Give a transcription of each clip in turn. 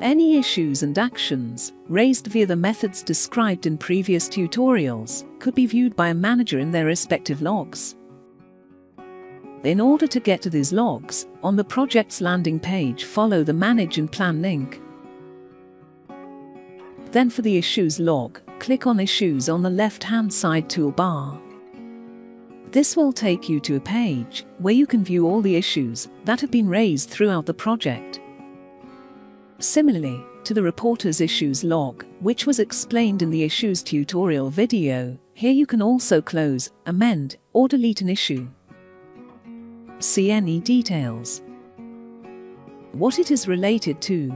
Any issues and actions raised via the methods described in previous tutorials could be viewed by a manager in their respective logs. In order to get to these logs, on the project's landing page, follow the Manage and Plan link. Then for the Issues log, click on Issues on the left-hand side toolbar. This will take you to a page where you can view all the issues that have been raised throughout the project. Similarly to the Reporter's Issues log, which was explained in the Issues tutorial video, here you can also close, amend, or delete an issue. See any details. What it is related to.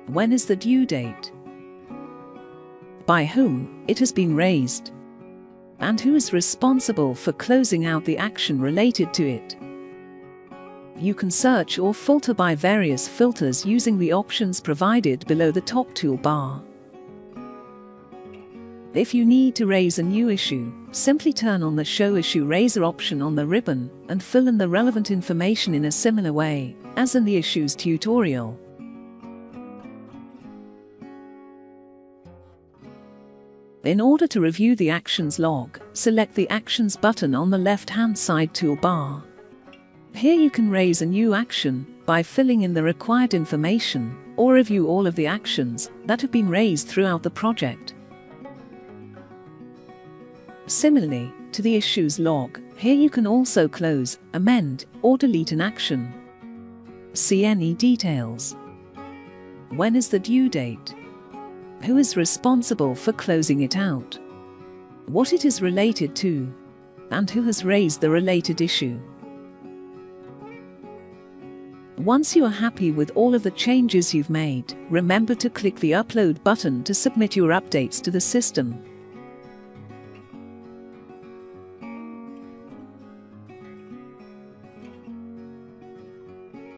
When is the due date? By whom it has been raised. And who is responsible for closing out the action related to it. You can search or filter by various filters using the options provided below the top toolbar. If you need to raise a new issue, simply turn on the Show Issue Raiser option on the ribbon and fill in the relevant information in a similar way as in the Issues tutorial. In order to review the Actions log, select the Actions button on the left-hand side toolbar. Here you can raise a new action by filling in the required information or review all of the actions that have been raised throughout the project. Similarly to the Issues log, here you can also close, amend, or delete an action. See any details. When is the due date? Who is responsible for closing it out? What it is related to? And who has raised the related issue? Once you are happy with all of the changes you've made, remember to click the Upload button to submit your updates to the system.